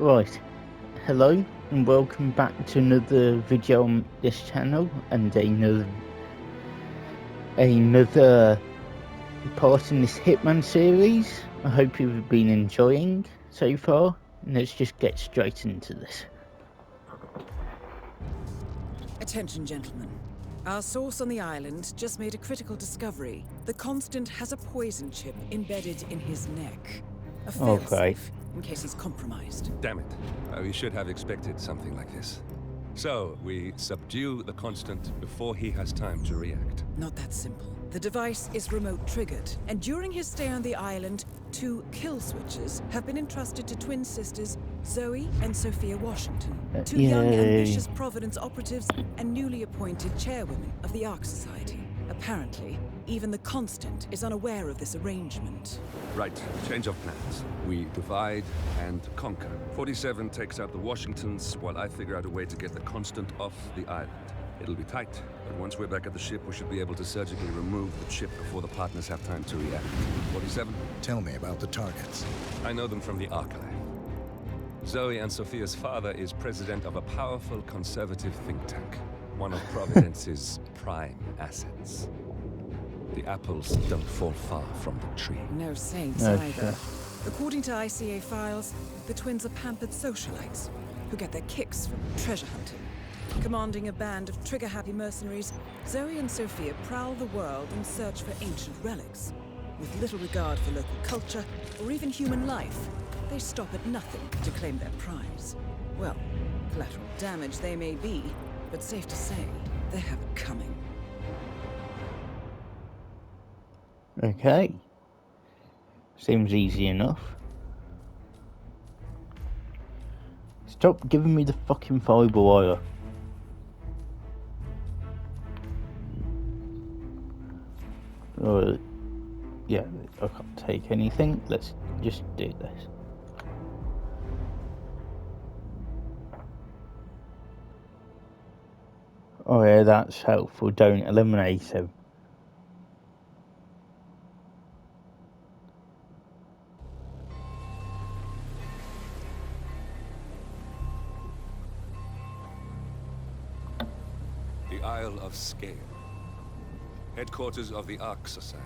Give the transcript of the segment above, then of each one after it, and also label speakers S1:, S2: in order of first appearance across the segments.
S1: Right, hello and welcome back to another video on this channel and another part in this Hitman series. I hope you've been enjoying so far. Let's just get straight into this.
S2: Attention, gentlemen. Our source on the island just made a critical discovery. The Constant has a poison chip embedded in his neck. A failsafe, in case he's compromised.
S3: Damn it. We should have expected something like this. So, we subdue the Constant before he has time to react.
S2: Not that simple. The device is remote triggered, and during his stay on the island, 2 kill switches have been entrusted to twin sisters Zoe and Sophia Washington. 2 young, ambitious Providence operatives and newly appointed chairwomen of the Ark Society. Apparently, even the Constant is unaware of this arrangement.
S3: Right, change of plans. We divide and conquer. 47 takes out the Washingtons, while I figure out a way to get the Constant off the island. It'll be tight, but once we're back at the ship, we should be able to surgically remove the chip before the partners have time to react. 47?
S4: Tell me about the targets.
S3: I know them from the archive. Zoe and Sophia's father is president of a powerful conservative think tank, one of Providence's prime assets. The apples don't fall far from the tree.
S2: No saints either. According to ICA files, the twins are pampered socialites who get their kicks from treasure hunting. Commanding a band of trigger-happy mercenaries, Zoe and Sophia prowl the world in search for ancient relics. With little regard for local culture or even human life, they stop at nothing to claim their prize. Well, collateral damage they may be, but safe to say, they have it coming.
S1: Okay. Seems easy enough. Stop giving me the fucking fiber wire. Yeah, I can't take anything. Let's just do this. Oh yeah, that's helpful. Don't eliminate him.
S3: The Isle of Scale. Headquarters of the Ark Society.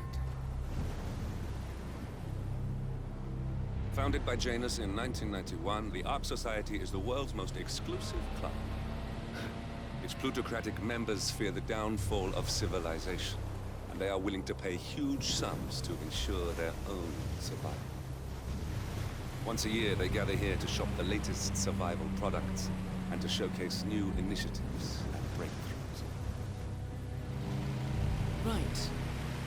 S3: Founded by Janus in 1991, the Ark Society is the world's most exclusive club. Its plutocratic members fear the downfall of civilization, and they are willing to pay huge sums to ensure their own survival. Once a year, they gather here to shop the latest survival products and to showcase new initiatives and breakthroughs.
S2: Right.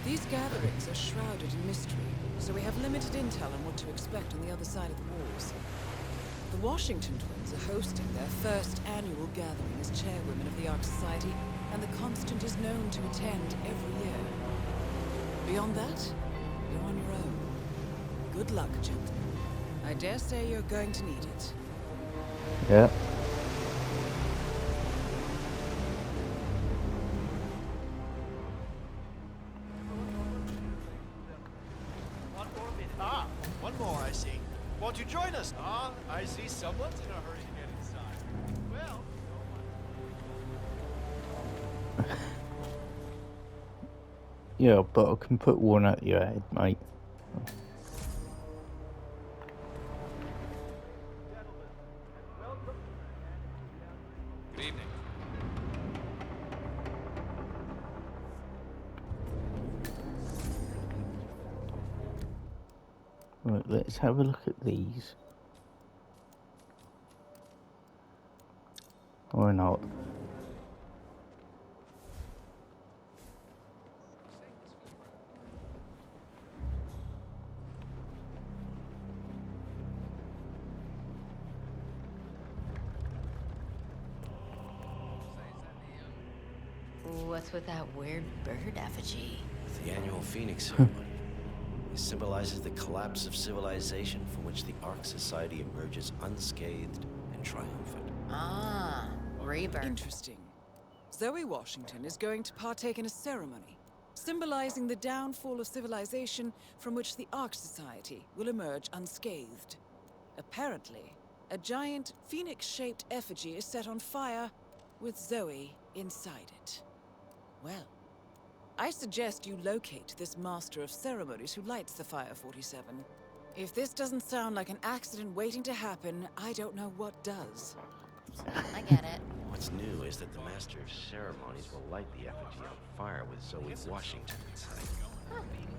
S2: These gatherings are shrouded in mystery, so we have limited intel on what to expect on the other side of the walls. The Washington twins are hosting their first annual gathering as chairwomen of the Ark Society, and the Constant is known to attend every year. Beyond that, you're on your own. Good luck, gentlemen. I dare say you're going to need it.
S1: Yeah.
S5: One more, I see. Won't you join us? I see someone's in a hurry to get inside. Well...
S1: Yeah, but I can put one at your head, mate.
S5: Good evening.
S1: Right, let's have a look at these. Or not.
S6: What's with that weird bird effigy?
S7: The annual Phoenix ceremony. It symbolizes the collapse of civilization from which the Ark Society emerges unscathed and triumphant.
S6: Ah, rebirth.
S2: Interesting. Zoe Washington is going to partake in a ceremony, symbolizing the downfall of civilization from which the Ark Society will emerge unscathed. Apparently, A giant, phoenix-shaped effigy is set on fire, with Zoe inside it. Well, I suggest you locate this master of ceremonies who lights the Fire 47. If this doesn't sound like an accident waiting to happen, I don't know what does.
S6: I get it.
S7: What's new is that the Master of Ceremonies will light the effigy on fire with Zoe Washington inside.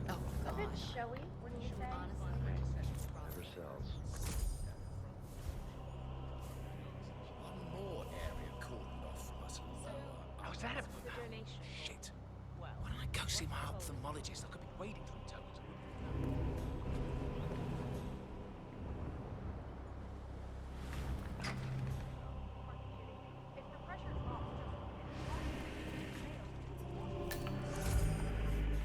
S6: Oh, gosh.
S8: Showy, wouldn't you say?
S7: Never sells.
S5: One more area cordoned off from us. Oh, is that a
S8: donation?
S5: shit? Why don't I go see my ophthalmologist? I could be waiting for him to.
S8: If the pressure's off,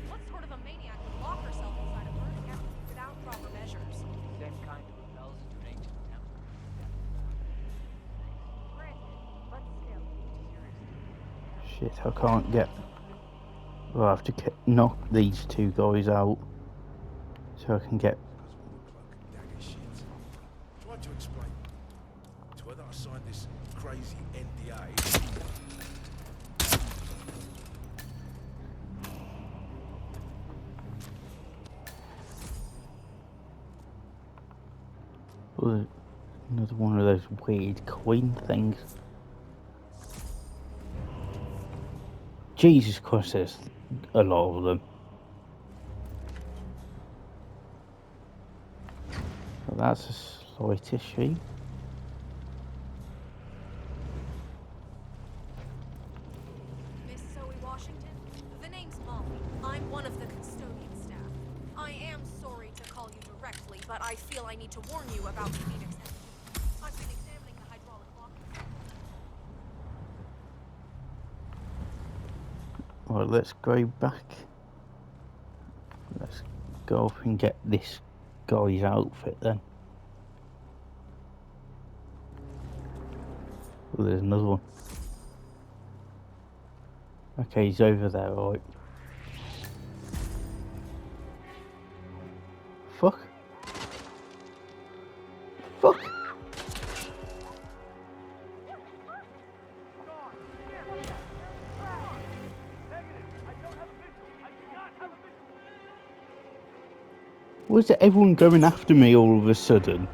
S8: what sort of a maniac would lock herself inside a burning effigy without proper measures?
S9: Same kind of repels into an ancient temple.
S8: Granted, but still.
S1: Shit, I can't get... I'll have to knock these two guys out so I can get...
S4: Tried to explain to her that I signed this crazy NDA.
S1: Another one of those weird coin things. Jesus Christ, there's a lot of them. So that's a slight issue.
S8: Miss Zoe Washington, the name's Molly. I'm one of the custodian staff. I am sorry to call you directly, but I feel I need to warn you about the Phoenix effigy. I've been examining the hydraulic lock.
S1: Right, let's go back. Let's go up and get this guy's outfit then. Oh, there's another one. Okay, he's over there, right. Fuck. Fuck. Was it everyone going after me all of a sudden?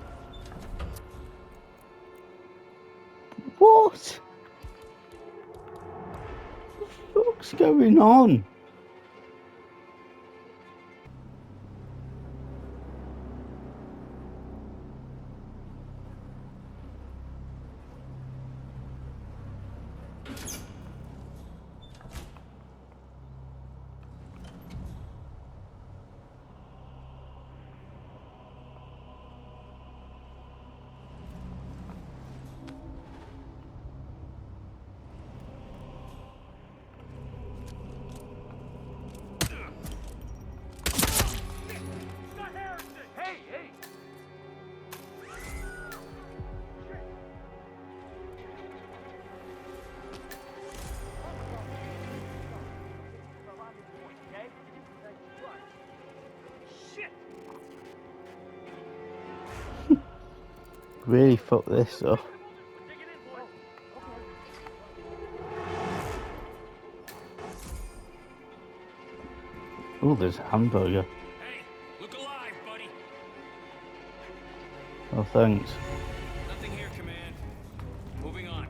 S1: What? What the fuck's going on? Really fuck this up. Oh, there's a hamburger.
S9: Hey, look alive, buddy.
S1: Oh, thanks.
S9: Nothing here, Command. Moving on.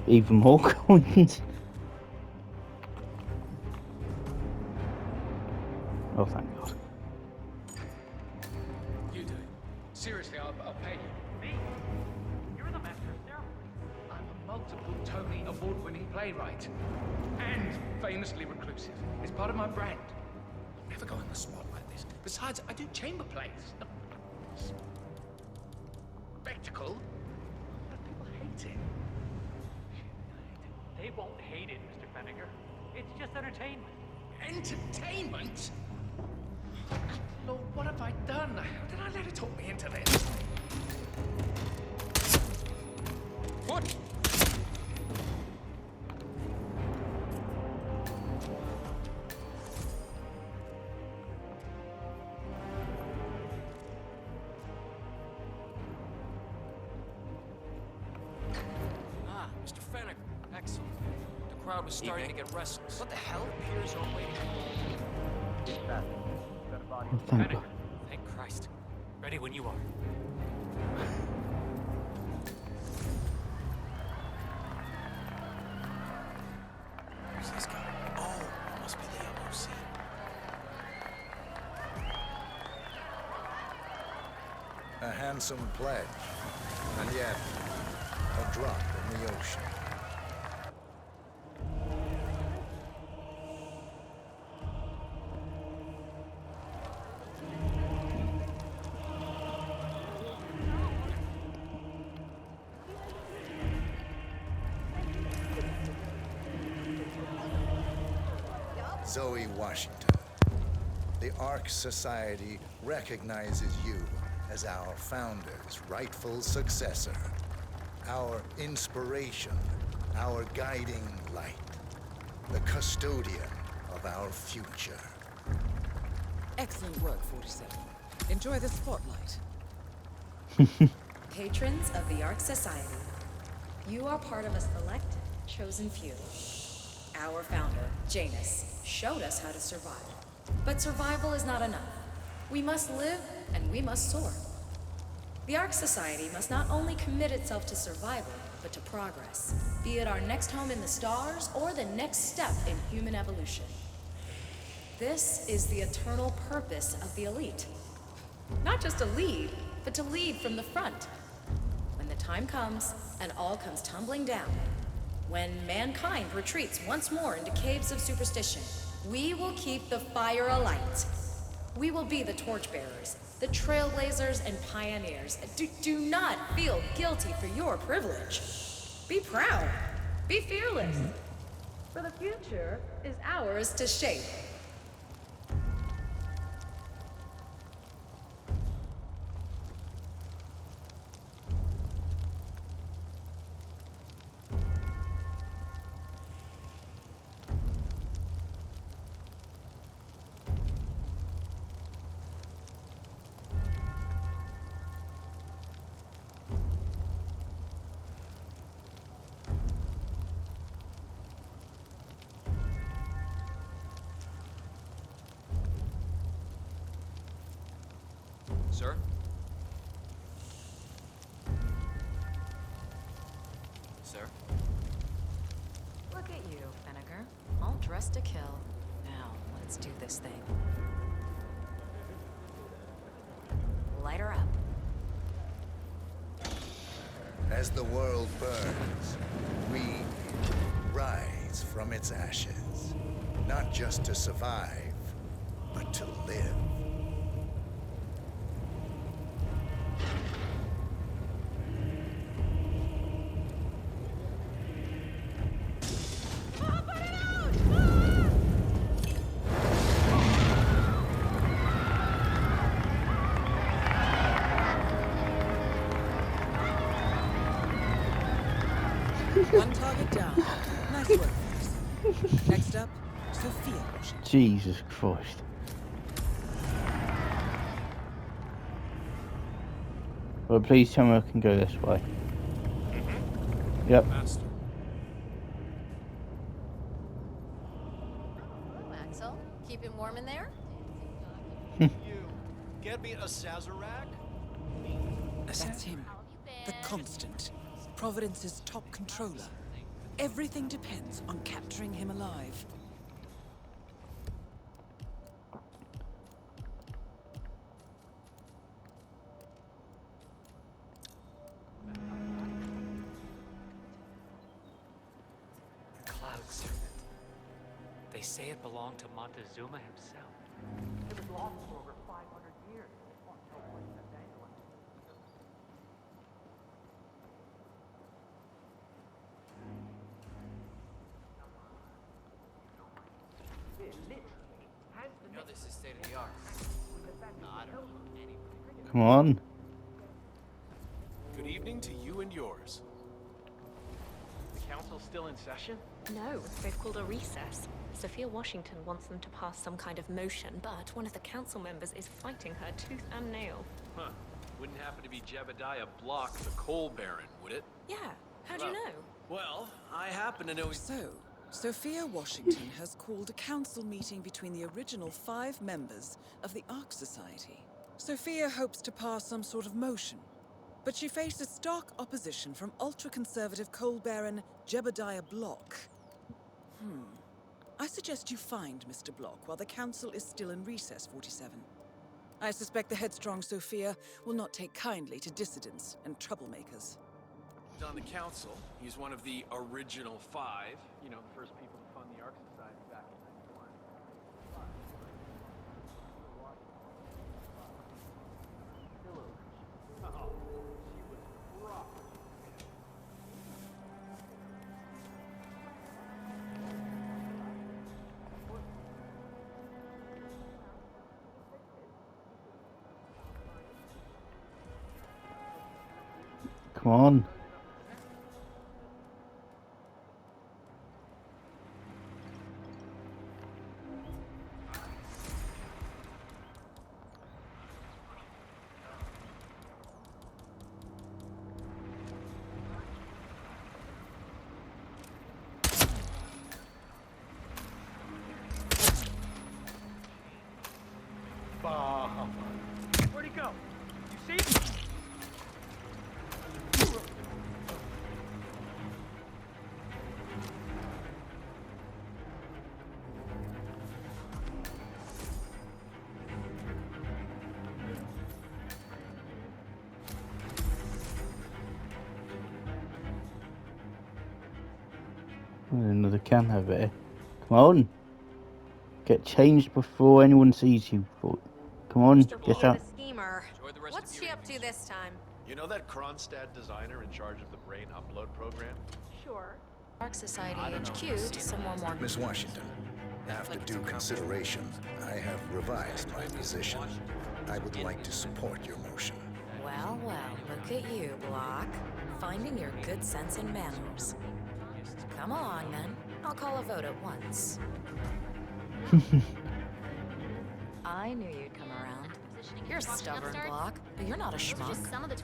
S1: Even more coins. Oh, thank God.
S5: You do it. Seriously, I'll pay you.
S9: Me? You're the master of ceremonies.
S5: I'm a multiple Tony award-winning playwright. And famously reclusive. It's part of my brand. Never go on the spot like this. Besides, I do chamber plays. Spectacle. But people hate it.
S9: They won't hate it, Mr. Fenniger. It's just entertainment.
S5: Entertainment? Lord, what have I done? How did I let her talk me into this? What?
S10: crowd was starting to get restless.
S5: What the hell? Peers are waiting.
S1: Oh, thank God.
S9: Thank Christ. Ready when you are.
S4: Who's this guy? Oh, it must be the LOC. A handsome pledge, and yet a drop in the ocean. Zoe Washington, the Ark Society recognizes you as our founder's rightful successor, our inspiration, our guiding light, the custodian of our future.
S2: Excellent work, 47. Enjoy the spotlight.
S11: Patrons of the Ark Society, you are part of a select, chosen few. Our founder, Janus, showed us how to survive. But survival is not enough. We must live and we must soar. The Ark Society must not only commit itself to survival, but to progress, be it our next home in the stars or the next step in human evolution. This is the eternal purpose of the elite. Not just to lead, but to lead from the front. When the time comes and all comes tumbling down, when mankind retreats once more into caves of superstition, we will keep the fire alight. We will be the torchbearers, the trailblazers and pioneers. Do not feel guilty for your privilege. Be proud. Be fearless. For the future is ours to shape.
S10: Sir? Sir?
S6: Look at you, Vinegar. All dressed to kill. Now, let's do this thing. Light her up.
S4: As the world burns, we rise from its ashes. Not just to survive, but to live.
S2: One target down. Nice work. Next up, Sophia Washington.
S1: Jesus Christ. Well, please tell me I can go this way. Yep.
S10: Master.
S6: Hello, Axel. Keeping warm in there?
S7: You get me a Sazerac?
S2: That's him. The Constant. Providence's top controller. Everything depends on capturing him alive.
S9: Cloud serpent. They say it belonged to Montezuma himself. It was lost for over 500 years.
S10: You know this is state of the art. No, I don't know anybody.
S1: Come on.
S4: Good evening to you and yours.
S9: The council's still in session?
S12: No, they've called a recess. Sophia Washington wants them to pass some kind of motion, but one of the council members is fighting her tooth and nail.
S13: Huh. Wouldn't happen to be Jebediah Block, the coal baron, would it?
S12: Yeah, how'd you know?
S7: Well, I happen to know he's...
S2: So, Sophia Washington has called a council meeting between the original 5 members of the Ark Society. Sophia hopes to pass some sort of motion, but she faces stark opposition from ultra-conservative coal baron Jebediah Block. I suggest you find Mr. Block while the council is still in recess, 47. I suspect the headstrong Sophia will not take kindly to dissidents and troublemakers.
S13: He's on the council. He's one of the original 5. You know, the first people to fund the Ark Society back in 91. Oh, she was rough.
S1: Come on.
S5: Where'd he go? You see?
S1: Another can over here. Come on. Get changed before anyone sees you. Come on, get out.
S8: The schemer. What's she up to this time?
S13: You know that Kronstadt designer in charge of the brain upload program?
S8: Sure.
S11: Ark Society HQ to somewhere more.
S4: Miss Washington, after due consideration, I have revised my position. I would like to support your motion.
S11: Well, look at you, Block. Finding your good sense and manners. Come along, then. I'll call a vote at once. I knew you'd come around. You're stubborn, Block, but you're not a schmuck.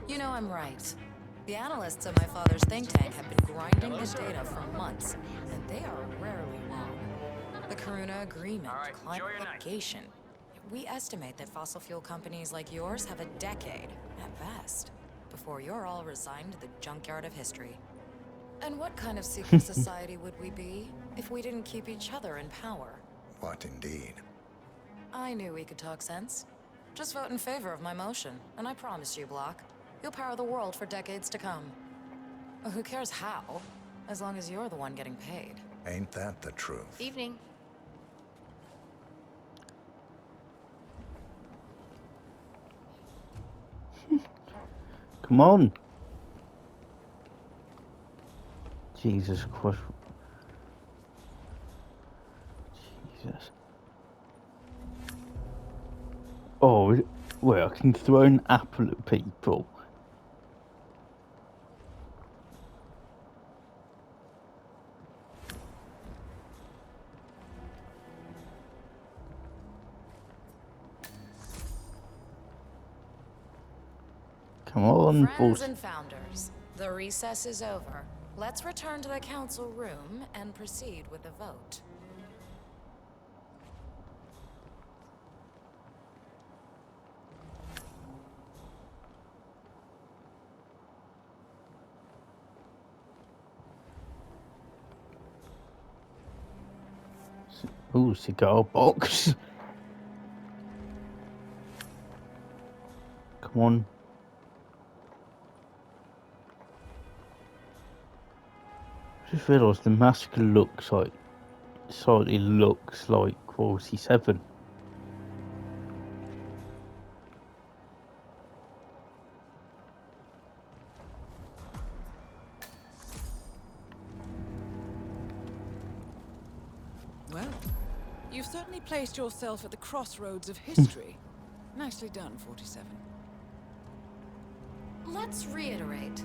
S11: You know I'm right. The analysts at my father's think tank have been grinding the data for months, and they are rarely wrong. The Karuna Agreement, climate litigation. We estimate that fossil fuel companies like yours have a decade, at best, before you're all resigned to the junkyard of history. And what kind of secret society would we be if we didn't keep each other in power?
S4: What indeed?
S11: I knew we could talk sense. Just vote in favor of my motion, and I promise you, Block, you'll power the world for decades to come. Who cares how, as long as you're the one getting paid.
S4: Ain't that the truth?
S12: Evening.
S1: Come on. Jesus Christ. Jesus. Oh, well, I can throw an apple at people. Come on,
S11: Friends and founders, the recess is over. Let's return to the council room and proceed with the vote.
S1: Ooh, cigar box. Come on. I just realised the mask looks like, slightly looks like 47.
S2: Well, you've certainly placed yourself at the crossroads of history. Nicely done, 47.
S11: Let's reiterate.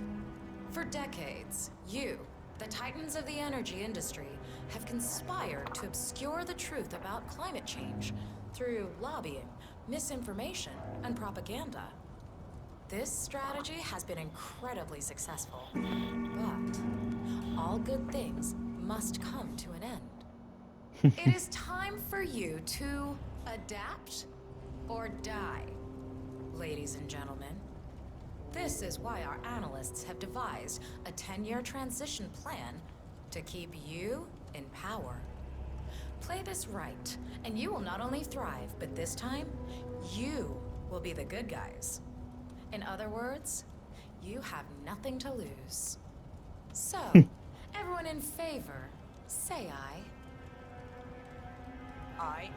S11: For decades, you, the titans of the energy industry, have conspired to obscure the truth about climate change through lobbying, misinformation, and propaganda. This strategy has been incredibly successful, but all good things must come to an end. It is time for you to adapt or die, ladies and gentlemen. This is why our analysts have devised a 10-year transition plan to keep you in power. Play this right, and you will not only thrive, but this time, you will be the good guys. In other words, you have nothing to lose. So, everyone in favor, say aye.
S10: Aye.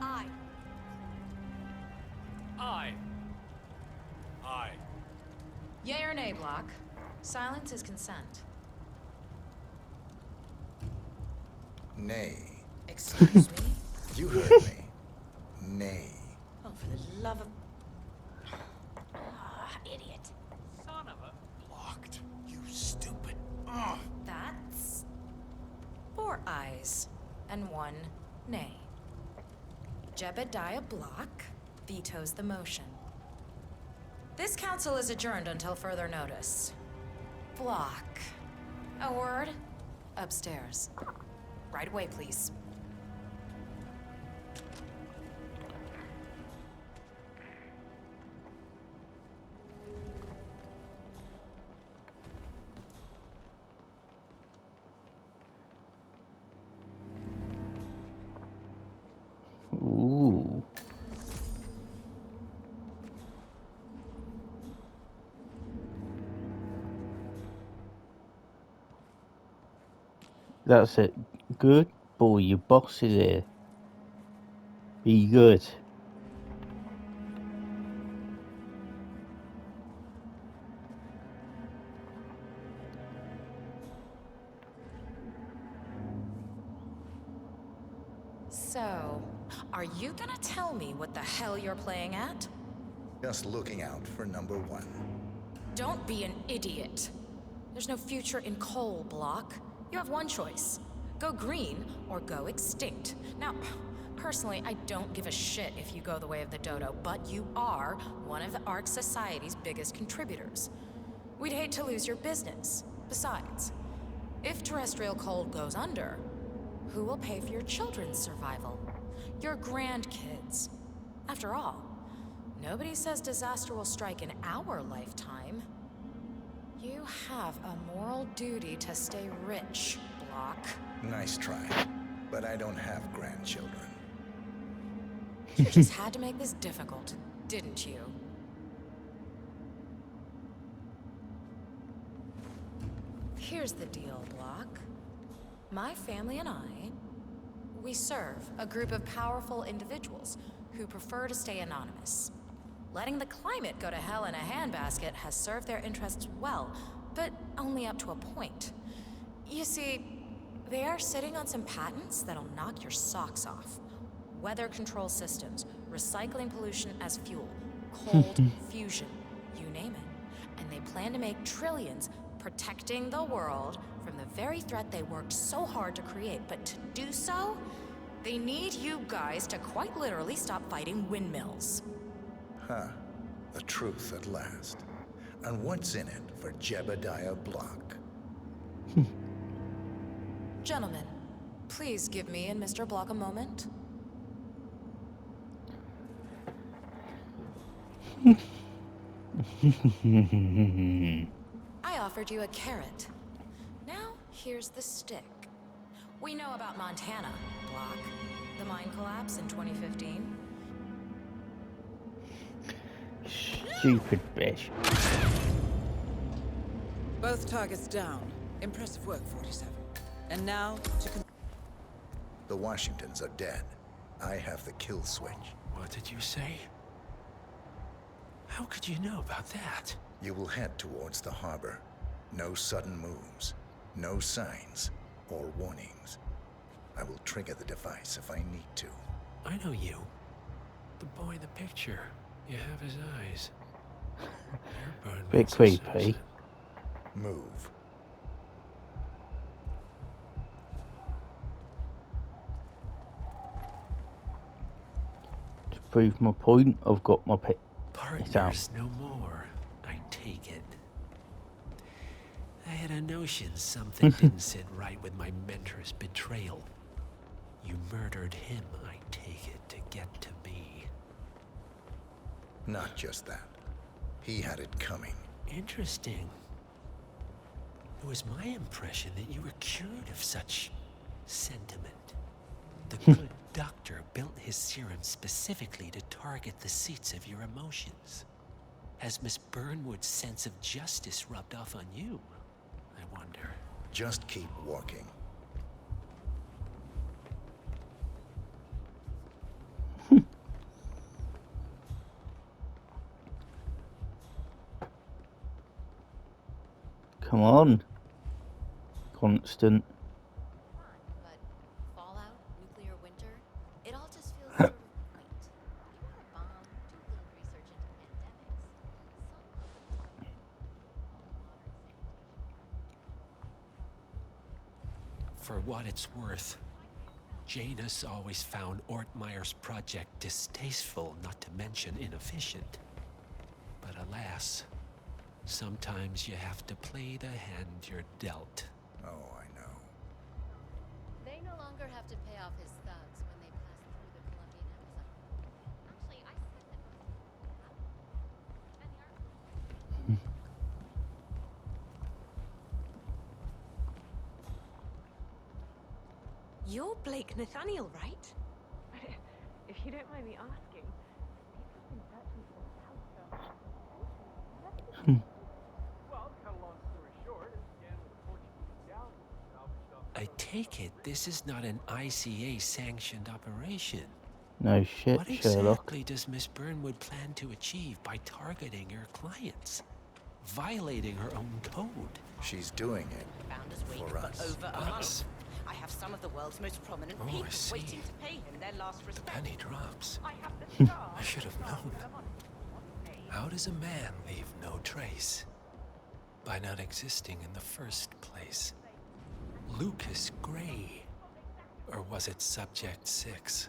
S8: Aye.
S5: Aye. Aye.
S11: Yay or nay, Block? Silence is consent.
S4: Nay.
S11: Excuse me?
S4: You heard me. Nay.
S11: Oh, for the love of...
S12: Idiot.
S5: Son of a...
S4: Blocked. You stupid.
S11: That's... 4 ayes and 1 nay. Jebediah Block vetoes the motion. This council is adjourned until further notice. Block. A word? Upstairs. Right away, please.
S1: Ooh. That's it. Good boy, your boss is here. Be good.
S11: So, are you gonna tell me what the hell you're playing at?
S4: Just looking out for number 1.
S11: Don't be an idiot. There's no future in coal, Block. You have one choice. Go green or go extinct. Now, personally, I don't give a shit if you go the way of the dodo, but you are one of the Ark Society's biggest contributors. We'd hate to lose your business. Besides, if terrestrial coal goes under, who will pay for your children's survival? Your grandkids. After all, nobody says disaster will strike in our lifetime. You have a moral duty to stay rich, Block.
S4: Nice try. But I don't have grandchildren.
S11: You just had to make this difficult, didn't you? Here's the deal, Block. My family and I, we serve a group of powerful individuals who prefer to stay anonymous. Letting the climate go to hell in a handbasket has served their interests well, but only up to a point. You see, they are sitting on some patents that'll knock your socks off. Weather control systems, recycling pollution as fuel, cold fusion, you name it. And they plan to make trillions protecting the world from the very threat they worked so hard to create. But to do so, they need you guys to quite literally stop fighting windmills.
S4: Huh. The truth at last. And what's in it for Jebediah Block?
S11: Gentlemen, please give me and Mr. Block a moment. I offered you a carrot. Now, here's the stick. We know about Montana, Block. The mine collapse in 2015.
S1: Stupid bitch.
S2: Both targets down. Impressive work, 47. And now, to
S4: The Washingtons are dead. I have the kill switch.
S7: What did you say? How could you know about that?
S4: You will head towards the harbor. No sudden moves. No signs or warnings. I will trigger the device if I need to.
S7: I know you. The boy in the picture. You have his eyes.
S1: Bit creepy.
S4: Move.
S1: To prove my point, I've got my pet.
S7: Partners no more. I take it. I
S14: had a notion something didn't sit right with my mentor's betrayal. You murdered him, I take it, to get to me.
S4: Not just that. He had it coming.
S14: Interesting. It was my impression that you were cured of such sentiment. The good doctor built his serum specifically to target the seats of your emotions. Has Miss Burnwood's sense of justice rubbed off on you? I wonder.
S4: Just keep walking.
S1: Come on. Constant.
S6: But fallout, nuclear winter, it all just feels sort of quaint. You want a bomb, do a little research into pandemics.
S14: For what it's worth, Janus always found Ortmeyer's project distasteful, not to mention inefficient. But alas, sometimes you have to play the hand you're dealt.
S4: Oh, I know.
S6: They no longer have to pay off his thugs when they pass through the Colombian Amazon. Actually, I said that.
S12: You're Blake Nathaniel, right? If you don't mind me asking, people been searching for this house for...
S13: Well, cut a long story short, it began with a Portuguese galleon salvaged off the
S14: I take it this is not an ICA-sanctioned operation.
S1: No shit,
S14: What
S1: Sherlock.
S14: exactly does Miss Burnwood plan to achieve by targeting your clients? Violating her own code?
S4: She's doing it
S15: Founders Week
S4: for
S15: for
S4: us.
S15: over a month. I have some of the world's most prominent people waiting to pay him their last respect.
S14: The penny drops.
S15: I have the star.
S14: I should have known. How does a man leave no trace? By not existing in the first place. Lucas Gray. Or was it Subject 6?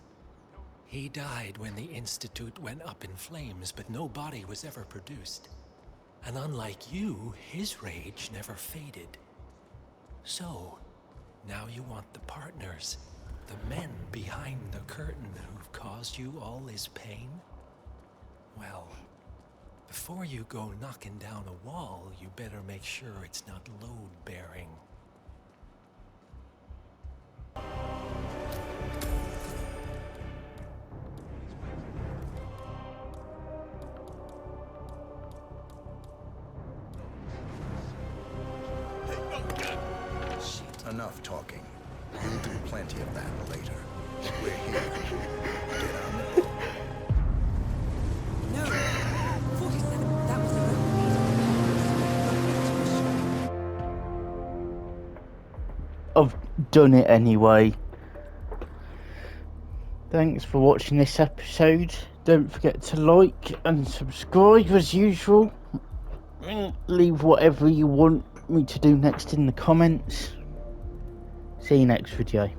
S14: He died when the Institute went up in flames, but no body was ever produced. And unlike you, his rage never faded. So, now you want the partners, the men behind the curtain who've caused you all this pain? Well, before you go knocking down a wall, you better make sure it's not load-bearing.
S4: Enough talking. We'll do plenty of that later. We're here. Get on it.
S2: No! 47, that was the room.
S1: I've done it anyway. Thanks for watching this episode. Don't forget to like and subscribe as usual. And leave whatever you want me to do next in the comments. See you next video.